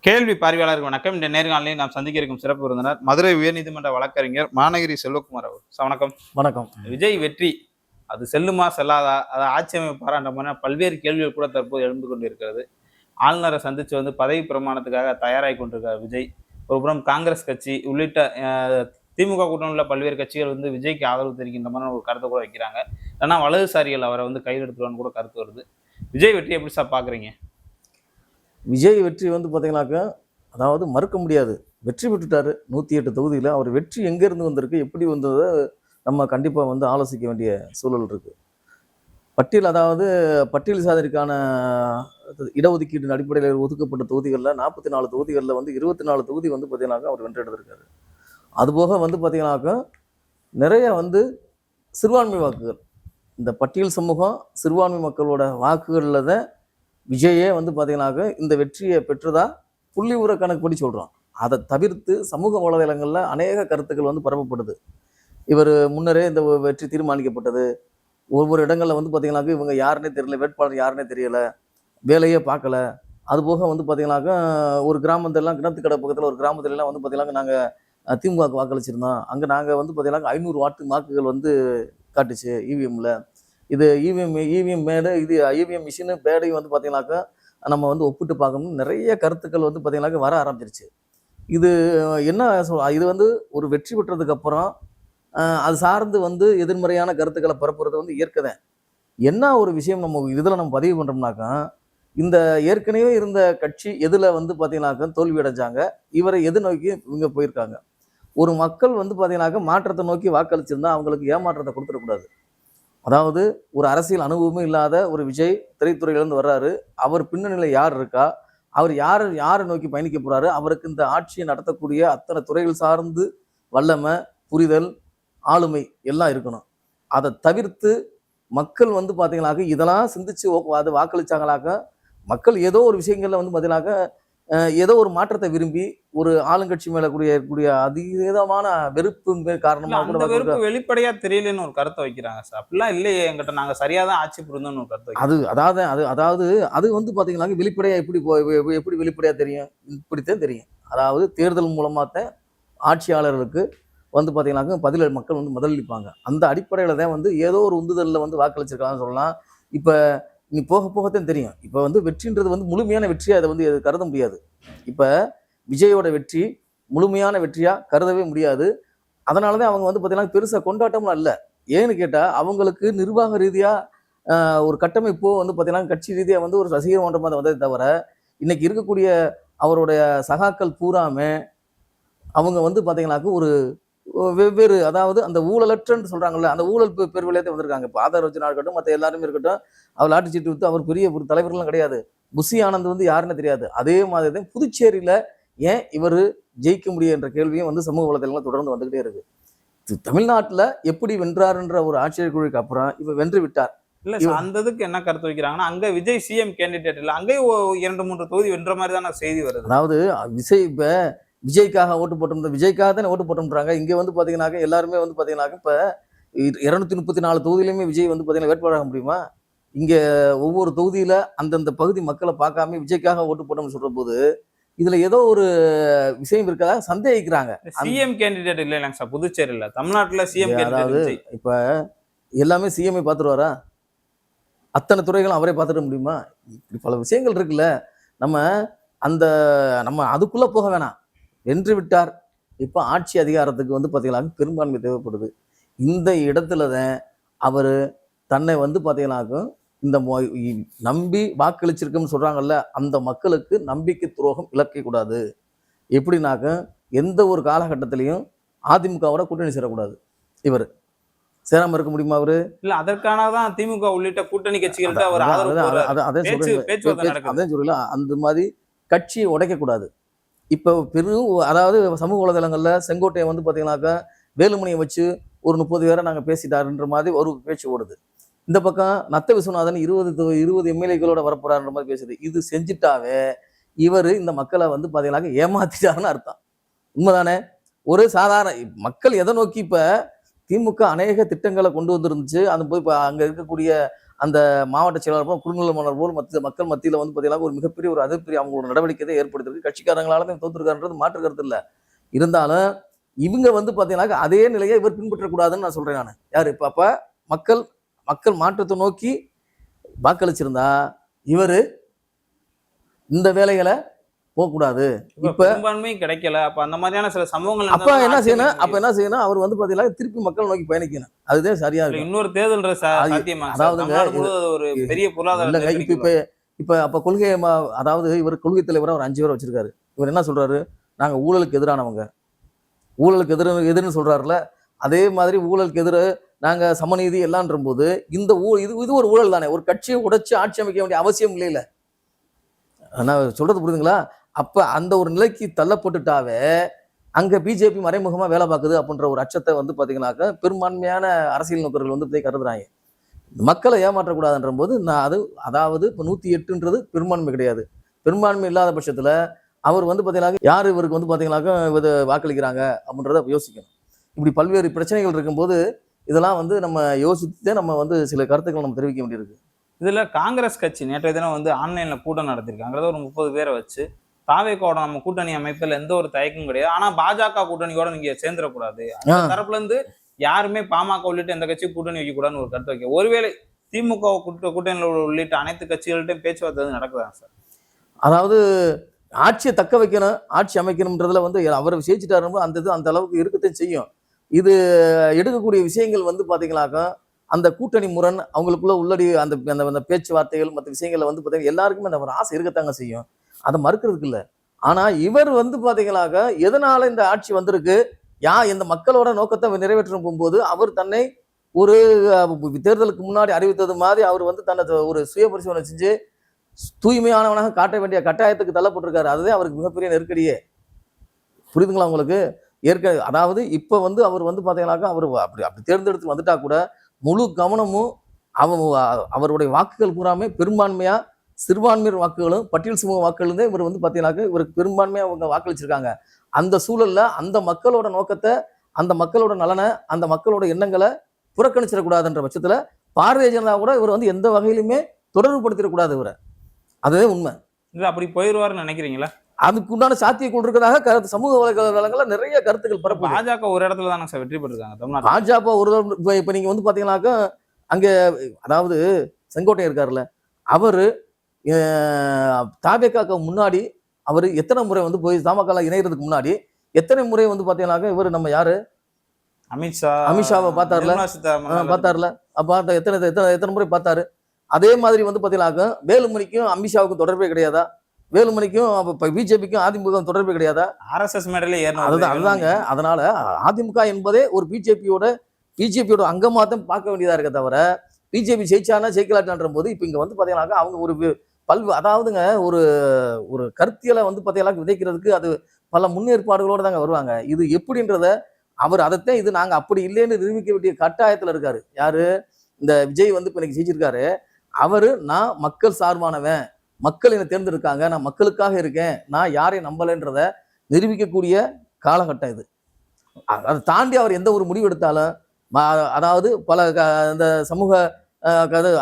கேள்வி பார்வையாளருக்கு வணக்கம். இந்த நேர்காணலில் நாம் சந்திக்க இருக்கும் சிறப்பு விருந்தினர் மதுரை உயர்நீதிமன்ற வழக்கறிஞர் மாநகரி செல்வகுமார் அவர். வணக்கம். வணக்கம். விஜய் வெற்றி அது செல்லுமா செல்லாதா, அதை ஆட்சி அமைப்பாரான்ற மாதிரி பல்வேறு கேள்விகள் கூட தற்போது எழுந்து கொண்டிருக்கிறது. ஆளுநரை சந்திச்சு பதவி பிரமாணத்துக்காக தயாராகி கொண்டிருக்கார் விஜய். ஒருபுறம் காங்கிரஸ் கட்சி உள்ளிட்ட திமுக கூட்டணியில் உள்ள பல்வேறு கட்சிகள் விஜய்க்கு ஆதரவு தெரிவிக்கின்ற மாதிரி ஒரு கருத்தை கூட வைக்கிறாங்க. இல்லைன்னா வலதுசாரிகள் அவரை கையில் எடுத்துருவான்னு கூட கருத்து வருது. விஜய் வெற்றி எப்படி சார் பார்க்குறீங்க? விஜய் வெற்றி பார்த்தீங்கன்னாக்கா, அதாவது மறுக்க முடியாது. வெற்றி பெற்றுட்டாரு 108 தொகுதியில். அவர் வெற்றி எங்கேருந்து வந்திருக்கு, எப்படி வந்ததை நம்ம கண்டிப்பாக ஆலோசிக்க வேண்டிய சூழல் இருக்குது. அதாவது பட்டியல் சாதிக்கான இடஒதுக்கீட்டின் அடிப்படையில் ஒதுக்கப்பட்ட தொகுதிகளில் 44 தொகுதிகளில் 24 தொகுதி பார்த்தீங்கன்னாக்கா அவர் வென்றெடுத்திருக்காரு. அதுபோக பார்த்தீங்கன்னாக்கா நிறைய சிறுபான்மை வாக்குகள், இந்த பட்டியல் சமூகம் சிறுபான்மை மக்களோட வாக்குகளில் தான் விஜயே பார்த்தீங்கன்னாக்க இந்த வெற்றியை பெற்றதா புள்ளி உர கணக்குப்படி சொல்கிறோம். அதை தவிர்த்து சமூக வலைதளங்களில் அநேக கருத்துக்கள் பரப்பப்படுது. இவர் முன்னரே இந்த வெற்றி தீர்மானிக்கப்பட்டது, ஒவ்வொரு இடங்களில் பார்த்தீங்கன்னாக்க இவங்க யாருன்னே தெரியல, வேட்பாளர் யாருன்னே தெரியலை, வேலையே பார்க்கல. அதுபோக பார்த்தீங்கன்னாக்கா ஒரு கிராமத்திலாம் கிணத்து கடை பக்கத்தில் ஒரு கிராமத்துலலாம் பார்த்தீங்கன்னாக்க நாங்கள் திமுக வாக்களிச்சிருந்தோம். அங்கே நாங்கள் பார்த்தீங்கன்னாக்க 500 வாக்குகள் காட்டுச்சு இவிஎம்மில். இது இவிஎம் மேடு, இது இவிஎம் மிஷினு பேடையும் பார்த்தீங்கன்னாக்கா நம்ம ஒப்பிட்டு பார்க்கணும். நிறைய கருத்துக்கள் பார்த்தீங்கன்னாக்கா வர ஆரம்பிச்சிருச்சு. இது என்ன இது ஒரு வெற்றி பெற்றதுக்கப்புறம் அது சார்ந்து எதிர்மறையான கருத்துக்களை பரப்புறது இயற்கைதான். என்ன ஒரு விஷயம் நம்ம இதில் நம்ம பதிவு பண்ணுறோம்னாக்கா, இந்த ஏற்கனவே இருந்த கட்சி எதில் பார்த்தீங்கன்னாக்கா தோல்வி அடைஞ்சாங்க, இவரை எது நோக்கி இவங்க போயிருக்காங்க. ஒரு மக்கள் பார்த்தீங்கன்னாக்கா மாற்றத்தை நோக்கி வாக்களிச்சிருந்தா அவங்களுக்கு ஏமாற்றத்தை கொடுத்துடக்கூடாது. அதாவது ஒரு அரசியல் அனுபவமும் இல்லாத ஒரு விஜய் திரைத்துறையிலேருந்து வர்றாரு. அவர் பின்னணியில் யார் இருக்கா, அவர் யாரை நோக்கி பயணிக்க போகிறாரு, அவருக்கு இந்த ஆட்சியை நடத்தக்கூடிய அத்தனை துறைகள் சார்ந்து வல்லமை, புரிதல், ஆளுமை எல்லாம் இருக்கணும். அதை தவிர்த்து மக்கள் பார்த்தீங்கன்னாக்க இதெல்லாம் சிந்திச்சு அது வாக்களிச்சாங்களாக்க மக்கள் ஏதோ ஒரு விஷயங்களில் பார்த்தீங்கன்னாக்க ஏதோ ஒரு மாற்றத்தை விரும்பி ஒரு ஆளுங்கட்சி மேல இருக்கக்கூடிய அதீதமான வெறுப்பு காரணமாக கூட வெளிப்படையா தெரியலன்னு ஒரு கருத்தை வைக்கிறாங்க சார். அப்படிலாம் இல்லையே, எங்கிட்ட நாங்க சரியாதான் ஆட்சி புரிந்தோம்னு ஒரு கருத்தை. அது பாத்தீங்கன்னா வெளிப்படையா எப்படி வெளிப்படையா தெரியும், இப்படித்தான் தெரியும். அதாவது தேர்தல் மூலமாத்தான் ஆட்சியாளர்களுக்கு பாத்தீங்கன்னாக்க மக்கள் பதிலளிப்பாங்க. அந்த அடிப்படையில தான் ஏதோ ஒரு உந்துதல்ல வாக்களிச்சிருக்காங்கன்னு சொல்லலாம். இப்ப நீ போக போகத்தான் தெரியும். இப்போ வெற்றின்றது முழுமையான வெற்றியா அதை கருத முடியாது. இப்போ விஜயோட வெற்றி முழுமையான வெற்றியா கருதவே முடியாது. அதனாலதான் அவங்க பார்த்தீங்கன்னா பெருசா கொண்டாட்டம்லாம் இல்லை. ஏன்னு கேட்டா அவங்களுக்கு நிர்வாக ரீதியா ஒரு கட்டமைப்போ பார்த்தீங்கன்னா கட்சி ரீதியா ஒரு ரசிகர் மன்றமாக வந்ததை தவிர இன்னைக்கு இருக்கக்கூடிய அவருடைய சகாக்கள் பூராமே அவங்க பார்த்தீங்கன்னாக்க ஒரு வெவ்வேறு, அதாவது அந்த ஊழலற்றன்னு சொல்றாங்கல்ல, அந்த ஊழல் பெருவிலையத்தை வந்திருக்காங்க. இப்போ ஆதார் வச்சுனா இருக்கட்டும், மற்ற எல்லாருமே இருக்கட்டும், அவர் லாட்டி சீட்டு வித்து அவர் பெரிய ஒரு தலைவர்களும் கிடையாது. புஷி ஆனந்த் யாருன்னு தெரியாது. அதே மாதிரி தான் புதுச்சேரியில ஏன் இவர் ஜெயிக்க முடியும் என்ற கேள்வியும் சமூக வலைதளங்கள் தொடர்ந்து வந்துகிட்டே இருக்கு. தமிழ்நாட்டில் எப்படி வென்றாருன்ற ஒரு ஆச்சரியக்குழுக்கு அப்புறம் இவர் வென்று விட்டார். இல்ல அந்த இதுக்கு என்ன கருத்து வைக்கிறாங்கன்னா, அங்க விஜய் சிஎம் கேண்டிடேட் இல்ல, அங்கே 2-3 தொகுதி வென்ற மாதிரி தான் செய்தி வருது. அதாவது விஜய்க்காக ஓட்டு போட்டோம், விஜய்க்காக தானே ஓட்டு போட்டோம்ன்றாங்க. இங்கே பார்த்தீங்கன்னாக்க எல்லாருமே பார்த்தீங்கன்னாக்க இப்போ 234 தொகுதியிலுமே விஜய் பார்த்தீங்கன்னா வேட்பாளராக முடியுமா? இங்கே ஒவ்வொரு தொகுதியில் அந்தந்த பகுதி மக்களை பார்க்காம விஜய்க்காக ஓட்டு போட்டோம்னு சொல்ற போது இதுல ஏதோ ஒரு விஷயம் இருக்கா சந்தேகிக்கிறாங்க. சிஎம் கேண்டிடேட் இல்லைங்க சார் புதுச்சேரியில், தமிழ்நாட்டில் சிஎம் கேண்டிடேட். இப்போ எல்லாமே சிஎம்ஐ பார்த்துருவாரா? அத்தனை துறைகளும் அவரே பார்த்துட முடியுமா? இப்படி பல விஷயங்கள் இருக்குல்ல. நம்ம அதுக்குள்ள போக வேணாம். வென்று விட்டார். இப்போ ஆட்சி அதிகாரத்துக்கு பார்த்தீங்கன்னாக்க பெரும்பான்மை தேவைப்படுது. இந்த இடத்துல தான் அவர் தன்னை பார்த்தீங்கன்னாக்க இந்த நம்பி வாக்களிச்சிருக்குன்னு சொல்றாங்கல்ல, அந்த மக்களுக்கு நம்பிக்கை துரோகம் இழக்கக்கூடாது. எப்படின்னாக்க எந்த ஒரு காலகட்டத்திலையும் அதிமுகவோட கூட்டணி சேரக்கூடாது. இவர் சேராம இருக்க முடியுமா? அவரு இல்ல, அதற்கானதான் திமுக உள்ளிட்ட கூட்டணி கட்சிகள்கிட்ட அவர் அதே சொல்லல, அந்த மாதிரி கட்சியை உடைக்கக்கூடாது. இப்போ அதாவது சமூக வலைதளங்கள்ல செங்கோட்டையை பார்த்தீங்கன்னாக்கா வேலுமணியை வச்சு ஒரு 30 பேரை நாங்கள் பேசிட்டாருன்ற மாதிரி ஒரு பேச்சு ஓடுது. இந்த பக்கம் நத்த விஸ்வநாதன் 20 எம்எல்ஏக்களோட வரப்போறாருன்ற மாதிரி பேசுது. இது செஞ்சுட்டாவே இவர் இந்த மக்களை பார்த்தீங்கன்னாக்க ஏமாத்திட்டாருன்னு அர்த்தம். உண்மைதானே? ஒரு சாதாரண மக்கள் எதை நோக்கி இப்போ திமுக அநேக திட்டங்களை கொண்டு வந்துருந்துச்சு. அது போய் இப்போ அங்கே இருக்கக்கூடிய அந்த மாவட்ட செயலாளர் போல் குறுநில மன்னர் போல் மக்கள் மத்தியில் வந்து பார்த்தீங்கன்னா ஒரு மிகப்பெரிய ஒரு அதிருப்தி அவங்களோட நடவடிக்கையை ஏற்படுத்திருக்கு. கட்சிக்காரங்களால தான் தோத்துருக்காருன்றது மாற்று கருத்து இல்லை. இருந்தாலும் இவங்க வந்து பார்த்தீங்கன்னா அதே நிலையை இவர் பின்பற்றக்கூடாதுன்னு நான் சொல்றேன். நான் யார் இப்போ அப்போ மக்கள் மக்கள் மாற்றத்தை நோக்கி வாக்களிச்சிருந்தா இவர் இந்த வேலைகளை போகக்கூடாது. இப்ப பெரும்பான்மை கிடைக்கல. அப்ப அந்த மாதிரியான சில சம்பவங்கள் அப்ப என்ன செய்யணும் அவர் வந்து பாத்தீங்கன்னா திருப்பி மக்கள் நோக்கி பயணிக்கணும். அதுதான் சரியா இருக்கும். இன்னொரு தேர்தல் சாத்தியமா? அதாவதுங்க ஒரு பெரிய பொருளாதார இப்ப அப்ப கொள்கை அதாவது இவர் கொள்கை தலைவரா ஒரு 5 பேர் வச்சிருக்காரு. இவர் என்ன சொல்றாரு, நாங்க ஊழலுக்கு எதிரானவங்க, ஊழலுக்கு எதிர்ன்னு சொல்றாருல. அதே மாதிரி ஊழலுக்கு எதிர நாங்க சமநீதி எல்லான்ற போது இந்த இது ஒரு ஊழல் தானே. ஒரு கட்சியை உடைச்சு ஆட்சி அமைக்க வேண்டிய அவசியம் இல்லையில. நான் சொல்றது புரியுதுங்களா? அப்ப அந்த ஒரு நிலைக்கு தள்ளப்பட்டுட்டாவே அங்க பிஜேபி மறைமுகமா வேலை பார்க்குது அப்படின்ற ஒரு அச்சத்தை வந்து பாத்தீங்கன்னாக்க பெரும்பான்மையான அரசியல் நோக்கர்கள் வந்து கருதுறாங்க. மக்களை ஏமாற்றக்கூடாதுன்ற போது அதாவது இப்போ 108ன்றது பெரும்பான்மை கிடையாது. பெரும்பான்மை இல்லாத பட்சத்துல அவர் வந்து பாத்தீங்கன்னா யார் இவருக்கு வந்து பாத்தீங்கன்னாக்கா இது வாக்களிக்கிறாங்க அப்படின்றத யோசிக்கணும். இப்படி பல்வேறு பிரச்சனைகள் இருக்கும்போது இதெல்லாம் வந்து நம்ம யோசித்து நம்ம வந்து சில கருத்துக்களை நம்ம தெரிவிக்க வேண்டியிருக்கு. இதுல காங்கிரஸ் கட்சி நேற்றைய தினம் வந்து ஆன்லைன்ல கூட்டம் நடத்திருக்காங்க. ஒரு 30 பேரை வச்சு தாவேக்கோட நம்ம கூட்டணி அமைப்பில் எந்த ஒரு தயக்கம் கிடையாது. ஆனா பாஜக கூட்டணியோட நீங்க சேர்ந்துடக்கூடாது. அந்த தரப்புல இருந்து யாருமே பாமக உள்ளிட்ட எந்த கட்சியும் கூட்டணி வைக்க கூடாதுன்னு ஒரு கருத்து வைக்க. ஒருவேளை திமுக கூட்டணியில் உள்ளிட்ட அனைத்து கட்சிகள்கிட்டையும் பேச்சுவார்த்தை நடக்குதாங்க சார்? அதாவது ஆட்சியை தக்க வைக்கணும், ஆட்சி அமைக்கணும்ன்றதுல வந்து அவர் விசேஷிட்டாரு அந்த அளவுக்கு இருக்கத்தையும் செய்யும். இது எடுக்கக்கூடிய விஷயங்கள் வந்து பாத்தீங்கன்னாக்கா அந்த கூட்டணி முரண் அவங்களுக்குள்ள உள்ளடி அந்த பேச்சுவார்த்தைகள் மற்ற விஷயங்கள்ல வந்து பாத்தீங்கன்னா எல்லாருக்குமே அந்த ஒரு ஆசை இருக்கத்தாங்க செய்யும். அதை மறுக்கிறதுக்கு இல்லை. ஆனா இவர் வந்து பாத்தீங்கன்னாக்கா எதனால இந்த ஆட்சி வந்திருக்கு, இந்த மக்களோட நோக்கத்தை நிறைவேற்ற போகும்போது அவர் தன்னை ஒரு தேர்தலுக்கு முன்னாடி அறிவித்தது மாதிரி அவர் வந்து தன்னை ஒரு சுய பரிசோதனை செஞ்சு தூய்மையானவனாக காட்ட வேண்டிய கட்டாயத்துக்கு தள்ளப்பட்டிருக்காரு. அதுதான் அவருக்கு மிகப்பெரிய நெருக்கடியே. புரியுதுங்களா உங்களுக்கு? அதாவது இப்ப வந்து அவர் வந்து பாத்தீங்கன்னாக்கா அவர் அப்படி தேர்ந்தெடுத்து வந்துட்டா கூட முழு கவனமும் அவருடைய வாக்குகள் பூராமே பெரும்பான்மையா சிறுபான்மையர் வாக்குகளும் பட்டியல் சமூக வாக்குகள் தான் இவர் வந்து பாத்தீங்கன்னாக்கா இவருக்கு பெரும்பான்மையா அவங்க வாக்களிச்சிருக்காங்க. அந்த சூழல்ல அந்த மக்களோட நோக்கத்தை, அந்த மக்களோட நலனை, அந்த மக்களோட எண்ணங்களை புறக்கணிச்சிடக்கூடாதுன்ற பட்சத்துல பாரதிய ஜனதா கூட இவர் வந்து எந்த வகையிலுமே தொடர்பு படுத்திடக்கூடாது இவரை. அதுவே உண்மை. அப்படி போயிடுவாருன்னு நினைக்கிறீங்களா? அதுக்குண்டான சாத்தியக்கூறு இருக்கிறதாக சமூக வலைதளங்கள்ல நிறைய கருத்துக்கள் பரப்பு. பாஜக ஒரு இடத்துல தானே சார் வெற்றி பெற்றிருக்காங்க. பாஜக ஒரு இப்ப நீங்க வந்து பாத்தீங்கன்னாக்கா அங்க அதாவது செங்கோட்டை இருக்காருல்ல, அவரு தாவேக்காக்கு முன்னாடி அவர் எத்தனை முறை வந்து போய் தமாக இணைகிறதுக்கு முன்னாடி எத்தனை முறை வந்து பாத்தீங்கன்னாக்கா இவர் நம்ம யாரு அமித்ஷாவை பார்த்தாருல அப்ப எத்தனை முறை பார்த்தாரு. அதே மாதிரி வந்து பாத்தீங்கன்னாக்கா வேலுமணிக்கும் அமித்ஷாவுக்கும் தொடர்பே கிடையாதா? வேலுமணிக்கும் பிஜேபிக்கும் அதிமுக தொடர்பே கிடையாதா? RSS மேடையில அதுதாங்க. அதனால அதிமுக என்பதே ஒரு பிஜேபியோட அங்கமா தான் பார்க்க வேண்டியதா இருக்க தவிர பிஜேபி ஜெயிச்சானா ஜெயிக்கலாட்டான்ற போது இப்ப இங்க வந்து பாத்தீங்கன்னாக்கா அவங்க ஒரு அதாவதுங்க ஒரு கருத்தியலை வந்து பாத்தீங்கன்னா விதைக்கிறதுக்கு அது பல முன்னேற்பாடுகளோட தாங்க வருவாங்க. இது எப்படின்றத அவர் அதைத்தான் இது நாங்க அப்படி இல்லைன்னு நிரூபிக்க வேண்டிய கட்டாயத்துல இருக்காரு. யாரு? இந்த விஜய் வந்து இப்ப இன்னைக்கு ஜெயிச்சிருக்காரு. நான் மக்கள் சார்பானவன், மக்கள் என்னை தேர்ந்தெடுக்காங்க, நான் மக்களுக்காக இருக்கேன், நான் யாரையும் நம்பலைன்றத நிரூபிக்கக்கூடிய காலகட்டம் இது. அதை தாண்டி அவர் எந்த ஒரு முடிவு எடுத்தாலும் அதாவது பல இந்த சமூக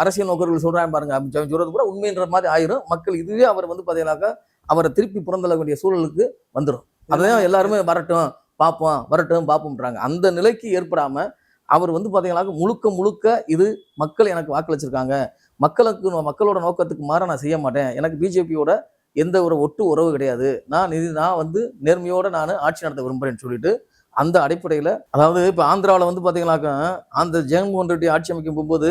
அரசியல் நோக்கர்கள் சொல்றாங்க பாருங்க, சொல்றது கூட உண்மைன்ற மாதிரி ஆயிரும். மக்கள் இதுவே அவர் வந்து பாத்தீங்கன்னாக்கா அவரை திருப்பி புறந்தள்ள வேண்டிய சூழலுக்கு வந்துடும். அதான் எல்லாருமே வரட்டும் பார்ப்போம்ன்றாங்க. அந்த நிலைக்கு ஏற்படாம அவர் வந்து பாத்தீங்கன்னாக்கா முழுக்க இது மக்கள் எனக்கு வாக்களிச்சிருக்காங்க, மக்களோட நோக்கத்துக்கு மாற நான் செய்ய மாட்டேன், எனக்கு பிஜேபியோட எந்த ஒரு உறவு கிடையாது, நான் வந்து நேர்மையோட நான் ஆட்சி நடத்த விரும்புறேன்னு சொல்லிட்டு அந்த அடிப்படையில் அதாவது இப்போ ஆந்திராவில் வந்து பார்த்தீங்கன்னாக்கா அந்த ஜெகன்மோகன் ரெட்டி ஆட்சி அமைக்கும் போகும்போது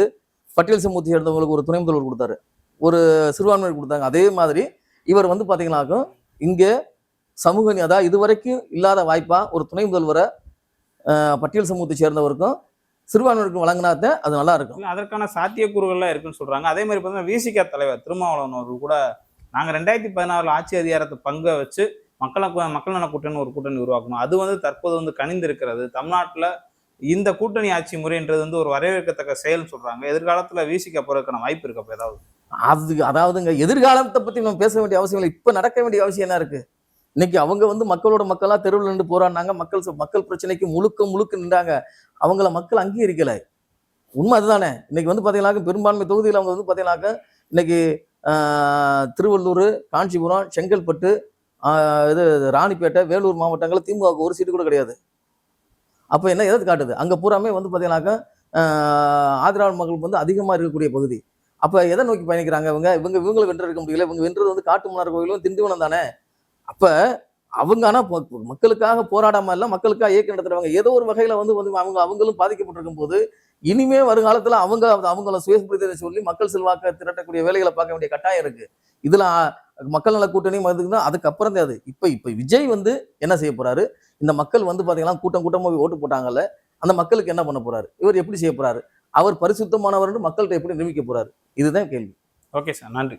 பட்டியல் சமூகத்தை சேர்ந்தவங்களுக்கு ஒரு துணை முதல்வர் கொடுத்தாரு, ஒரு சிறுபான்மையினர் கொடுத்தாங்க. அதே மாதிரி இவர் வந்து பார்த்தீங்கன்னாக்கா இங்கே சமூக அதாவது இதுவரைக்கும் இல்லாத வாய்ப்பா ஒரு துணை முதல்வரை பட்டியல் சமூகத்தை சேர்ந்தவருக்கும் சிறுபான்மையினருக்கும் வழங்கினாத்தான் அது நல்லா இருக்கும். அதற்கான சாத்தியக்கூறுகள்லாம் இருக்குன்னு சொல்றாங்க. அதே மாதிரி பார்த்தீங்கன்னா விசிக தலைவர் திருமாவளவன் அவர்கள் கூட நாங்கள் 2016 ஆட்சி அதிகாரத்தை பங்கை வச்சு மக்கள் நல கூட்டணி ஒரு கூட்டணி உருவாக்கணும், அது வந்து தற்போது வந்து கனிந்து இருக்கிறது. தமிழ்நாட்டில் இந்த கூட்டணி ஆட்சி முறைன்றது வந்து ஒரு வரவேற்கத்தக்க செயல்னு சொல்றாங்க. எதிர்காலத்துல விசிக போறதுக்கான வாய்ப்பு இருக்கு அப்ப ஏதாவது? அதாவதுங்க எதிர்காலத்தை பத்தி நம்ம பேச வேண்டிய அவசியம் இல்லை. இப்ப நடக்க வேண்டிய அவசியம் என்ன இருக்கு? இன்னைக்கு அவங்க வந்து மக்களோட மக்களா தெருவில் நின்று போராடினாங்க, மக்கள் பிரச்சனைக்கு முழுக்க நின்றாங்க. அவங்கள மக்கள் அங்கீகரிக்கல. உண்மை அதுதானே. இன்னைக்கு வந்து பார்த்தீங்கன்னாக்க பெரும்பான்மை தொகுதியில் அவங்க வந்து பார்த்தீங்கன்னாக்க இன்னைக்கு திருவள்ளூர், காஞ்சிபுரம், செங்கல்பட்டு, இது ராணிப்பேட்டை, வேலூர் மாவட்டங்களில் திமுகவுக்கு ஒரு சீட்டு கூட கிடையாது. அப்போ என்ன எதை காட்டுது? அங்கே பூராமே வந்து பார்த்தீங்கன்னாக்கா ஆதரவாளர் மக்களுக்கு வந்து அதிகமாக இருக்கக்கூடிய பகுதி. அப்போ எதை நோக்கி பயணிக்கிறாங்க இவங்க? இவங்களை வென்றெடுக்க முடியல. இவங்க வென்றது வந்து காட்டுமன்னார் கோயிலும் திண்டிவனம் தானே. அப்போ அவங்க ஆனால் மக்களுக்காக போராடாம இல்லை, மக்களுக்காக இயக்கம் நடத்துறவங்க ஏதோ ஒரு வகையில் வந்து வந்து அவங்களும் பாதிக்கப்பட்டிருக்கும் போது இனிமே வருங்காலத்தில் அவங்கள சுயபிரதிநிதியை சொல்லி மக்கள் செல்வாக்க திரட்டக்கூடிய வேலைகளை பார்க்க வேண்டிய கட்டாயம் இருக்கு. இதுல மக்கள் நல கூட்டணி வந்துக்குன்னா அதுக்கப்புறம் தான் அது. இப்ப விஜய் வந்து என்ன செய்ய போறாரு? இந்த மக்கள் வந்து பாத்தீங்கன்னா கூட்டம் கூட்டமா போய் ஓட்டு போட்டாங்கல்ல, அந்த மக்களுக்கு என்ன பண்ண போறாரு? இவர் எப்படி செய்ய போறாரு? அவர் பரிசுத்தமானவர் மக்கள்கிட்ட எப்படி நிரூபிக்க போறாரு? இதுதான் கேள்வி. ஓகே சார், நன்றி.